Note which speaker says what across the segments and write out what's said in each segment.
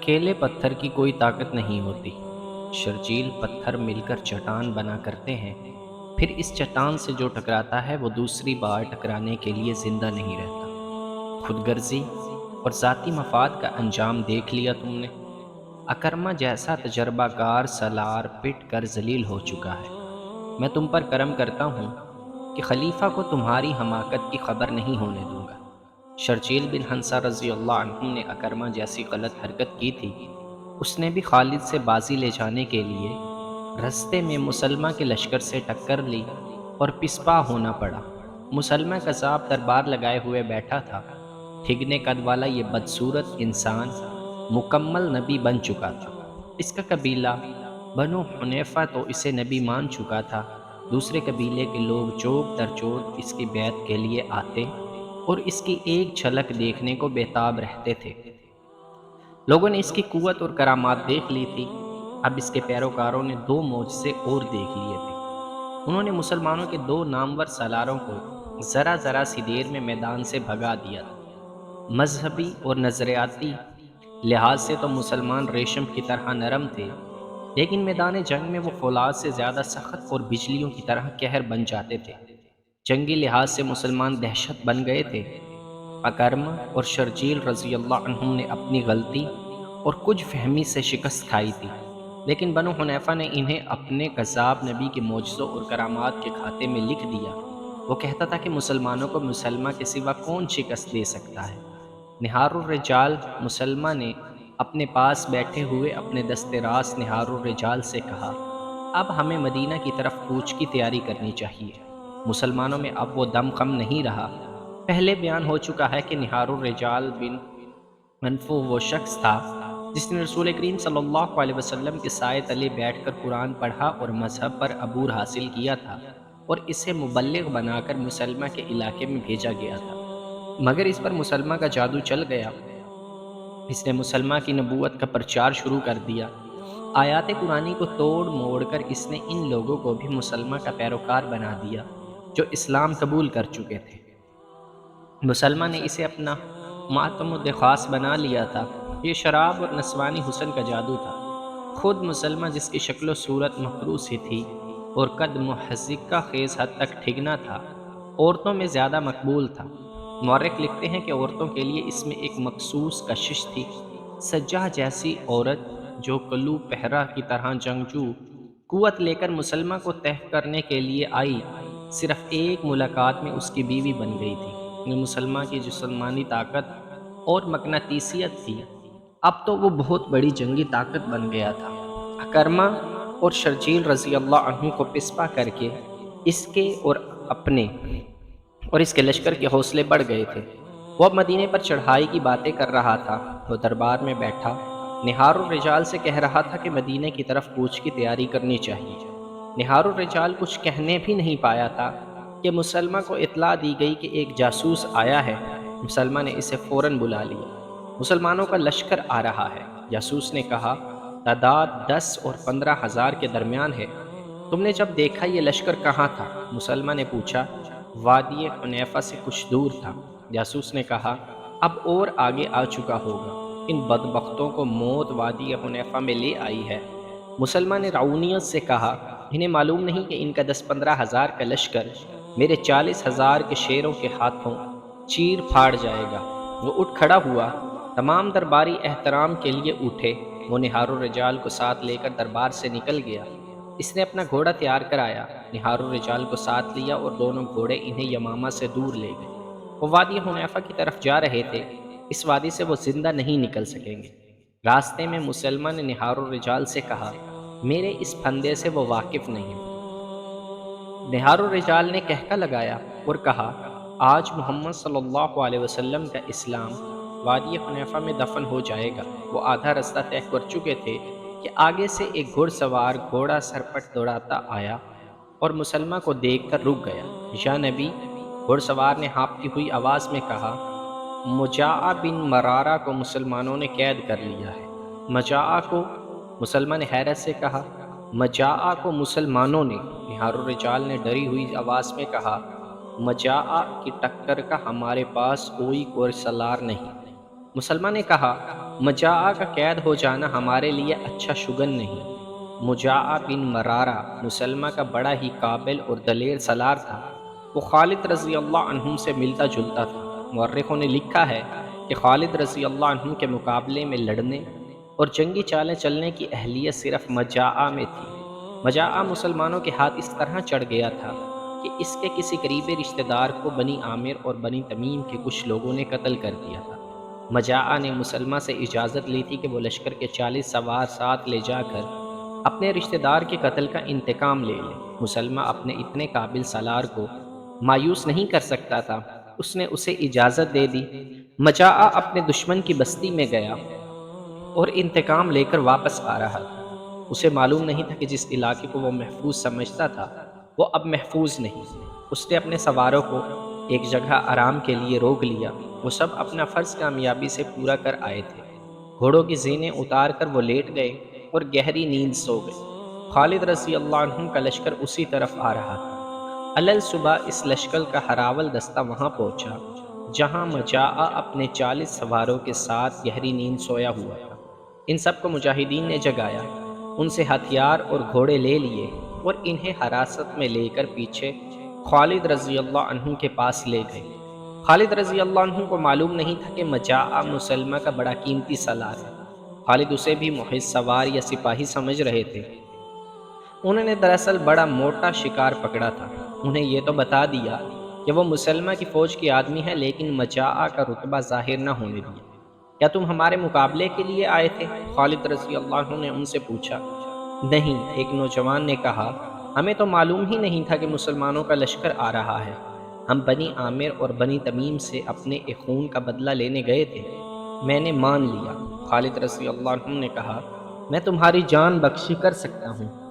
Speaker 1: اکیلے پتھر کی کوئی طاقت نہیں ہوتی۔ شرجیل پتھر مل کر چٹان بنا کرتے ہیں، پھر اس چٹان سے جو ٹکراتا ہے وہ دوسری بار ٹکرانے کے لیے زندہ نہیں رہتا۔ خود غرضی اور ذاتی مفاد کا انجام دیکھ لیا تم نے۔ اکرما جیسا تجربہ کار سالار پٹ کر ذلیل ہو چکا ہے۔ میں تم پر کرم کرتا ہوں کہ خلیفہ کو تمہاری حماقت کی خبر نہیں ہونے دوں گا۔ شرجیل بن ہنسا رضی اللہ عنہ نے اکرما جیسی غلط حرکت کی تھی۔ اس نے بھی خالد سے بازی لے جانے کے لیے رستے میں مسلمہ کے لشکر سے ٹکر لی اور پسپا ہونا پڑا۔ مسلمہ قذاب دربار لگائے ہوئے بیٹھا تھا۔ ٹھگنے قد والا یہ بدصورت انسان مکمل نبی بن چکا تھا۔ اس کا قبیلہ بنو حنیفہ تو اسے نبی مان چکا تھا۔ دوسرے قبیلے کے لوگ چوک در چوک اس کی بیعت کے لیے آتے اور اس کی ایک جھلک دیکھنے کو بےتاب رہتے تھے۔ لوگوں نے اس کی قوت اور کرامات دیکھ لی تھی۔ اب اس کے پیروکاروں نے دو معجزے اور دیکھ لیے تھے۔ انہوں نے مسلمانوں کے دو نامور سالاروں کو ذرا ذرا سی دیر میں میدان سے بھگا دیا تھا۔ مذہبی اور نظریاتی لحاظ سے تو مسلمان ریشم کی طرح نرم تھے، لیکن میدان جنگ میں وہ فولاد سے زیادہ سخت اور بجلیوں کی طرح قہر بن جاتے تھے۔ جنگی لحاظ سے مسلمان دہشت بن گئے تھے۔ اکرما اور شرجیل رضی اللہ عنہم نے اپنی غلطی اور کچھ فہمی سے شکست کھائی تھی، لیکن بنو حنیفہ نے انہیں اپنے کذاب نبی کے معجزوں اور کرامات کے کھاتے میں لکھ دیا۔ وہ کہتا تھا کہ مسلمانوں کو مسلمہ کے سوا کون شکست دے سکتا ہے۔ نہار الرجال مسلمہ نے اپنے پاس بیٹھے ہوئے اپنے دست راست نہار الرجال سے کہا، اب ہمیں مدینہ کی طرف کوچ کی تیاری کرنی چاہیے۔ مسلمانوں میں اب وہ دم خم نہیں رہا۔ پہلے بیان ہو چکا ہے کہ نہار الرجال بن منفو وہ شخص تھا جس نے رسول کریم صلی اللہ علیہ وسلم کے سائے تلے بیٹھ کر قرآن پڑھا اور مذہب پر عبور حاصل کیا تھا، اور اسے مبلغ بنا کر مسلمہ کے علاقے میں بھیجا گیا تھا۔ مگر اس پر مسلمہ کا جادو چل گیا۔ اس نے مسلمہ کی نبوت کا پرچار شروع کر دیا۔ آیات قرآنی کو توڑ موڑ کر اس نے ان لوگوں کو بھی مسلمہ کا پیروکار بنا دیا جو اسلام قبول کر چکے تھے۔ مسلمہ نے اسے اپنا معتمد خاص بنا لیا تھا۔ یہ شراب اور نسوانی حسن کا جادو تھا۔ خود مسلمہ جس کی شکل و صورت مکروہ سی تھی اور قد محزقہ خیز حد تک ٹھگنا تھا، عورتوں میں زیادہ مقبول تھا۔ مورخ لکھتے ہیں کہ عورتوں کے لیے اس میں ایک مخصوص کشش تھی۔ سجاہ جیسی عورت جو کلو پہرا کی طرح جنگجو قوت لے کر مسلمہ کو تہ کرنے کے لیے آئی، صرف ایک ملاقات میں اس کی بیوی بن گئی تھی۔ مسلمہ کی جسمانی طاقت اور مقناطیسیت تھی، اب تو وہ بہت بڑی جنگی طاقت بن گیا تھا۔ اکرما اور شرجیل رضی اللہ عنہ کو پسپا کر کے اس کے اور اپنے اور اس کے لشکر کے حوصلے بڑھ گئے تھے۔ وہ اب مدینے پر چڑھائی کی باتیں کر رہا تھا۔ وہ دربار میں بیٹھا نہار الرجال سے کہہ رہا تھا کہ مدینے کی طرف کوچ کی تیاری کرنی چاہیے۔ نہار الرجال کچھ کہنے بھی نہیں پایا تھا کہ مسلمہ کو اطلاع دی گئی کہ ایک جاسوس آیا ہے۔ مسلمہ نے اسے فوراً بلا لیا۔ مسلمانوں کا لشکر آ رہا ہے۔ جاسوس نے کہا، تعداد 10 اور 15 ہزار کے درمیان ہے۔ تم نے جب دیکھا یہ لشکر کہاں تھا؟ مسلمہ نے پوچھا۔ وادی حنیفہ سے کچھ دور تھا۔ جاسوس نے کہا، اب اور آگے آ چکا ہوگا۔ ان بدبختوں کو موت وادی حنیفہ میں لے آئی ہے۔ مسلمہ نے رعونیت سے کہا، انہیں معلوم نہیں کہ ان کا 10-15 ہزار کا لشکر میرے 40 ہزار کے شیروں کے ہاتھوں چیر پھاڑ جائے گا۔ وہ اٹھ کھڑا ہوا۔ تمام درباری احترام کے لیے اٹھے۔ وہ نہار الرجال کو ساتھ لے کر دربار سے نکل گیا۔ اس نے اپنا گھوڑا تیار کرایا، نہار الرجال کو ساتھ لیا اور دونوں گھوڑے انہیں یمامہ سے دور لے گئے۔ وہ وادی حنیفہ کی طرف جا رہے تھے۔ اس وادی سے وہ زندہ نہیں نکل سکیں گے۔ راستے میں مسلمہ نے نہار الرجال سے کہا، میرے اس پھندے سے وہ واقف نہیں۔ نہار الرجال نے کہکا لگایا اور کہا، آج محمد صلی اللہ علیہ وسلم کا اسلام وادی حنیفہ میں دفن ہو جائے گا۔ وہ آدھا رستہ طے کر چکے تھے کہ آگے سے ایک گھڑ سوار گھوڑا سرپٹ دوڑاتا آیا اور مسلمہ کو دیکھ کر رک گیا۔ یا نبی، گھڑ سوار نے ہانپتی ہوئی آواز میں کہا، مجاع بن مرارہ کو مسلمانوں نے قید کر لیا ہے۔ مجاع کو؟ مسلمہ نے حیرت سے کہا، مجاع کو مسلمانوں نے؟ نہار الرجال نے ڈری ہوئی آواز میں کہا، مجاع کی ٹکر کا ہمارے پاس کوئی سالار نہیں۔ مسلمہ نے کہا، مجاعہ کا قید ہو جانا ہمارے لیے اچھا شگن نہیں۔ مجاعہ بن مرارہ مسلمہ کا بڑا ہی قابل اور دلیر سالار تھا۔ وہ خالد رضی اللہ عنہ سے ملتا جلتا تھا۔ مورخوں نے لکھا ہے کہ خالد رضی اللہ عنہ کے مقابلے میں لڑنے اور جنگی چالیں چلنے کی اہلیت صرف مجاعہ میں تھی۔ مجاعہ مسلمانوں کے ہاتھ اس طرح چڑھ گیا تھا کہ اس کے کسی قریبی رشتہ دار کو بنی عامر اور بنی تمیم کے کچھ لوگوں نے قتل کر دیا تھا۔ مجاعہ نے مسلمہ سے اجازت لی تھی کہ وہ لشکر کے 40 سوار ساتھ لے جا کر اپنے رشتہ دار کے قتل کا انتقام لے لے۔ مسلمہ اپنے اتنے قابل سالار کو مایوس نہیں کر سکتا تھا۔ اس نے اسے اجازت دے دی۔ مجاعہ اپنے دشمن کی بستی میں گیا اور انتقام لے کر واپس آ رہا تھا۔ اسے معلوم نہیں تھا کہ جس علاقے کو وہ محفوظ سمجھتا تھا وہ اب محفوظ نہیں۔ اس نے اپنے سواروں کو ایک جگہ آرام کے لیے روک لیا۔ وہ سب اپنا فرض کامیابی سے پورا کر آئے تھے۔ گھوڑوں کی زینیں اتار کر وہ لیٹ گئے اور گہری نیند سو گئے۔ خالد رضی اللہ عنہ کا لشکر اسی طرف آ رہا تھا۔ علل صبح اس لشکر کا ہراول دستہ وہاں پہنچا جہاں مجاعہ اپنے 40 سواروں کے ساتھ گہری نیند سویا ہوا تھا۔ ان سب کو مجاہدین نے جگایا، ان سے ہتھیار اور گھوڑے لے لیے اور انہیں حراست میں لے کر پیچھے خالد رضی اللہ عنہ کے پاس لے گئے۔ خالد رضی اللہ عنہ کو معلوم نہیں تھا کہ مجاعہ مسلمہ کا بڑا قیمتی سالار ہے۔ خالد اسے بھی محض سوار یا سپاہی سمجھ رہے تھے۔ انہوں نے دراصل بڑا موٹا شکار پکڑا تھا۔ انہیں یہ تو بتا دیا کہ وہ مسلمہ کی فوج کے آدمی ہیں، لیکن مجاعہ کا رتبہ ظاہر نہ ہونے دیا۔ کیا تم ہمارے مقابلے کے لیے آئے تھے؟ خالد رضی اللہ عنہ نے ان سے پوچھا۔ نہیں، ایک نوجوان نے کہا، ہمیں تو معلوم ہی نہیں تھا کہ مسلمانوں کا لشکر آ رہا ہے۔ ہم بنی عامر اور بنی تمیم سے اپنے ایک خون کا بدلہ لینے گئے تھے۔ میں نے مان لیا۔ خالد رضی اللہ عنہ نے کہا، میں تمہاری جان بخشی کر سکتا ہوں۔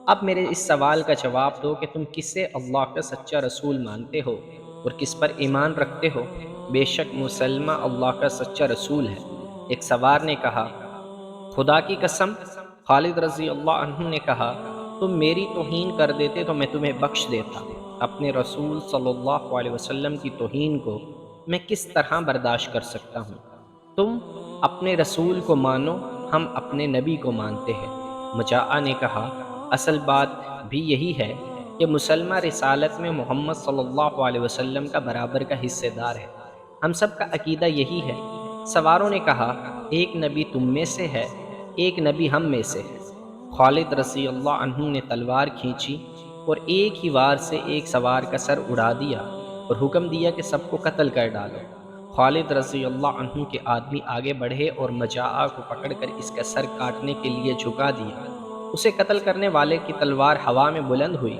Speaker 1: اب میرے اس سوال کا جواب دو کہ تم کسے اللہ کا سچا رسول مانتے ہو اور کس پر ایمان رکھتے ہو؟ بے شک مسلمہ اللہ کا سچا رسول ہے۔ ایک سوار نے کہا، خدا کی قسم۔ خالد رضی اللہ عنہ نے کہا، تم میری توہین کر دیتے تو میں تمہیں بخش دیتا۔ اپنے رسول صلی اللہ علیہ وسلم کی توہین کو میں کس طرح برداشت کر سکتا ہوں؟ تم اپنے رسول کو مانو، ہم اپنے نبی کو مانتے ہیں۔ مجاعہ نے کہا، اصل بات بھی یہی ہے کہ مسلمہ رسالت میں محمد صلی اللہ علیہ وسلم کا برابر کا حصہ دار ہے۔ ہم سب کا عقیدہ یہی ہے۔ سواروں نے کہا، ایک نبی تم میں سے ہے، ایک نبی ہم میں سے ہے۔ خالد رضی اللہ عنہ نے تلوار کھینچی اور ایک ہی وار سے ایک سوار کا سر اڑا دیا اور حکم دیا کہ سب کو قتل کر ڈالو۔ خالد رضی اللہ عنہ کے آدمی آگے بڑھے اور مجاعہ کو پکڑ کر اس کا سر کاٹنے کے لیے جھکا دیا۔ اسے قتل کرنے والے کی تلوار ہوا میں بلند ہوئی۔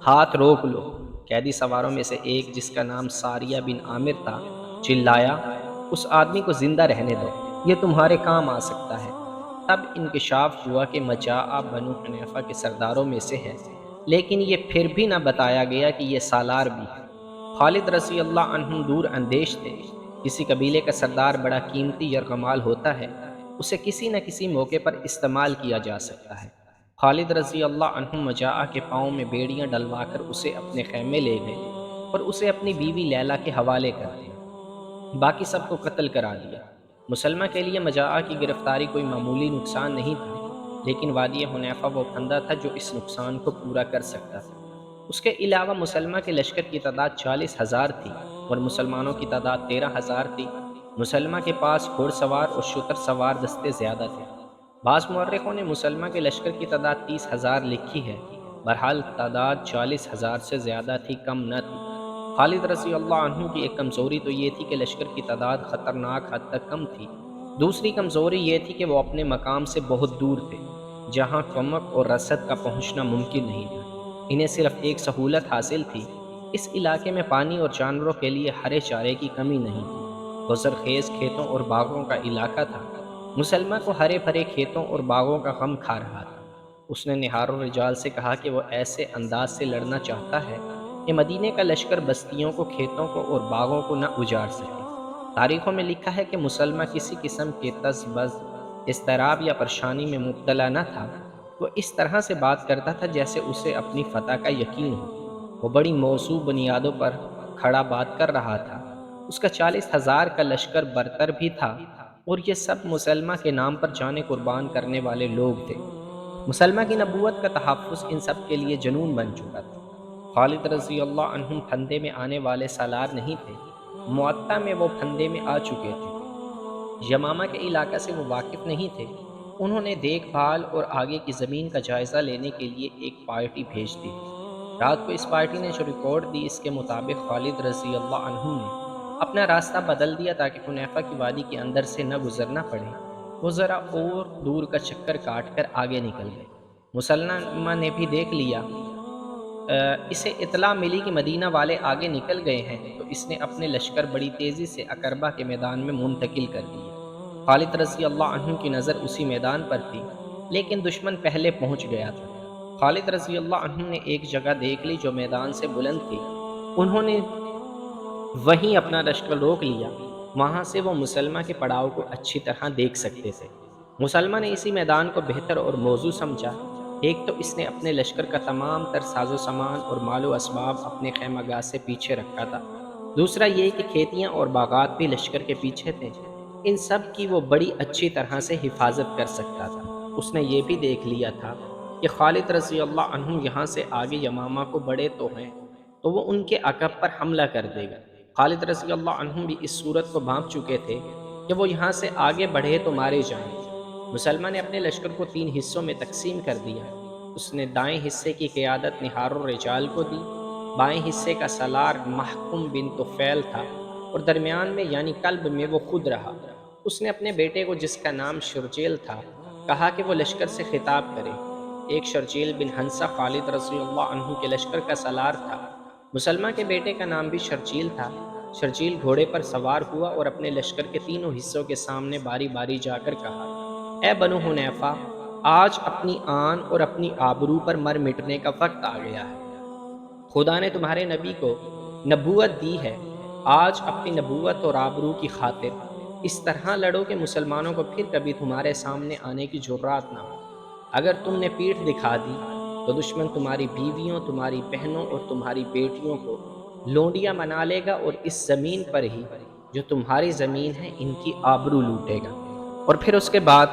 Speaker 1: ہاتھ روک لو۔ قیدی سواروں میں سے ایک، جس کا نام ساریہ بن عامر تھا، چلایا، اس آدمی کو زندہ رہنے دو، یہ تمہارے کام آ سکتا ہے۔ تب انکشاف ہوا کہ مجاعہ بنو حنیفہ کے سرداروں میں سے ہے، لیکن یہ پھر بھی نہ بتایا گیا کہ یہ سالار بھی ہے۔ خالد رضی اللہ عنہ دور اندیش تھے۔ کسی قبیلے کا سردار بڑا قیمتی یرغمال ہوتا ہے، اسے کسی نہ کسی موقع پر استعمال کیا جا سکتا ہے۔ خالد رضی اللہ عنہ مجاعہ کے پاؤں میں بیڑیاں ڈلوا کر اسے اپنے خیمے لے گئے اور اسے اپنی بیوی لیلا کے حوالے کر دیا۔ باقی سب کو قتل کرا دیا۔ مسلمہ کے لیے مجاعہ کی گرفتاری کوئی معمولی نقصان نہیں تھا، لیکن وادی حنیفہ وہ پھندا تھا جو اس نقصان کو پورا کر سکتا تھا۔ اس کے علاوہ مسلمہ کے لشکر کی تعداد 40,000 تھی اور مسلمانوں کی تعداد 13,000 تھی۔ مسلمہ کے پاس گھوڑ سوار اور شتر سوار دستے زیادہ تھے۔ بعض مورخوں نے مسلمہ کے لشکر کی تعداد 30,000 لکھی ہے۔ بہرحال تعداد 40,000 سے زیادہ تھی، کم نہ تھی۔ خالد رضی اللہ عنہ کی ایک کمزوری تو یہ تھی کہ لشکر کی تعداد خطرناک حد تک کم تھی۔ دوسری کمزوری یہ تھی کہ وہ اپنے مقام سے بہت دور تھے، جہاں کمک اور رسد کا پہنچنا ممکن نہیں تھا۔ انہیں صرف ایک سہولت حاصل تھی، اس علاقے میں پانی اور جانوروں کے لیے ہرے چارے کی کمی نہیں تھی۔ وہ زرخیز کھیتوں اور باغوں کا علاقہ تھا۔ مسلمہ کو ہرے بھرے کھیتوں اور باغوں کا غم کھا رہا تھا۔ اس نے نہار الرجال سے کہا کہ وہ ایسے انداز سے لڑنا چاہتا ہے کہ مدینے کا لشکر بستیوں کو، کھیتوں کو اور باغوں کو نہ اجاڑ سکے۔ تاریخوں میں لکھا ہے کہ مسلمہ کسی قسم کے تذبذب، اضطراب یا پریشانی میں مبتلا نہ تھا۔ وہ اس طرح سے بات کرتا تھا جیسے اسے اپنی فتح کا یقین ہو۔ وہ بڑی موزوں بنیادوں پر کھڑا بات کر رہا تھا۔ اس کا 40,000 کا لشکر برتر بھی تھا، اور یہ سب مسلمہ کے نام پر جانیں قربان کرنے والے لوگ تھے۔ مسلمہ کی نبوت کا تحفظ ان سب کے لیے جنون بن چکا تھا۔ خالد رضی اللہ عنہ پھندے میں آنے والے سالار نہیں تھے، معطا میں وہ پھندے میں آ چکے تھے۔ یمامہ کے علاقہ سے وہ واقف نہیں تھے۔ انہوں نے دیکھ بھال اور آگے کی زمین کا جائزہ لینے کے لیے ایک پارٹی بھیج دی تھی۔ رات کو اس پارٹی نے جو رپورٹ دی، اس کے مطابق خالد رضی اللہ عنہ نے اپنا راستہ بدل دیا تاکہ حنیفہ کی وادی کے اندر سے نہ گزرنا پڑے۔ وہ ذرا اور دور کا چکر کاٹ کر آگے نکل گئے۔ مسلمہ نے بھی دیکھ لیا، اسے اطلاع ملی کہ مدینہ والے آگے نکل گئے ہیں، تو اس نے اپنے لشکر بڑی تیزی سے عقربہ کے میدان میں منتقل کر دیے۔ خالد رضی اللہ عنہ کی نظر اسی میدان پر تھی، لیکن دشمن پہلے پہنچ گیا تھا۔ خالد رضی اللہ عنہ نے ایک جگہ دیکھ لی جو میدان سے بلند تھی۔ انہوں نے وہیں اپنا لشکر روک لیا، وہاں سے وہ مسلمہ کے پڑاؤ کو اچھی طرح دیکھ سکتے تھے۔ مسلمہ نے اسی میدان کو بہتر اور موزوں سمجھا۔ ایک تو اس نے اپنے لشکر کا تمام تر ساز و سامان اور مال و اسباب اپنے خیمہ گاہ سے پیچھے رکھا تھا، دوسرا یہ کہ کھیتیاں اور باغات بھی لشکر کے پیچھے تھے۔ ان سب کی وہ بڑی اچھی طرح سے حفاظت کر سکتا تھا۔ اس نے یہ بھی دیکھ لیا تھا کہ خالد رضی اللہ عنہ یہاں سے آگے یمامہ کو بڑھے تو ہیں تو وہ ان کے عقب پر حملہ کر دے گا۔ خالد رضی اللہ عنہ بھی اس صورت کو بھانپ چکے تھے کہ وہ یہاں سے آگے بڑھے تو مارے جائیں۔ مسلمہ نے اپنے لشکر کو 3 حصوں میں تقسیم کر دیا۔ اس نے دائیں حصے کی قیادت نہار الرجال کو دی، بائیں حصے کا سالار محکم بن طفیل تھا، اور درمیان میں یعنی قلب میں وہ خود رہا۔ اس نے اپنے بیٹے کو، جس کا نام شرجیل تھا، کہا کہ وہ لشکر سے خطاب کرے۔ ایک شرجیل بن ہنسہ خالد رضی اللہ عنہ کے لشکر کا سالار تھا۔ مسلمہ کے بیٹے کا نام بھی شرجیل تھا۔ شرجیل گھوڑے پر سوار ہوا اور اپنے لشکر کے 3 حصوں کے سامنے باری باری جا کر کہا: اے بنو حنیفہ، آج اپنی آن اور اپنی آبرو پر مر مٹنے کا وقت آ گیا ہے۔ خدا نے تمہارے نبی کو نبوت دی ہے۔ آج اپنی نبوت اور آبرو کی خاطر اس طرح لڑو کہ مسلمانوں کو پھر کبھی تمہارے سامنے آنے کی جرات نہ ہو۔ اگر تم نے پیٹھ دکھا دی تو دشمن تمہاری بیویوں، تمہاری بہنوں اور تمہاری بیٹیوں کو لونڈیاں بنا لے گا، اور اس زمین پر ہی جو تمہاری زمین ہے ان کی آبرو لوٹے گا۔ اور پھر اس کے بعد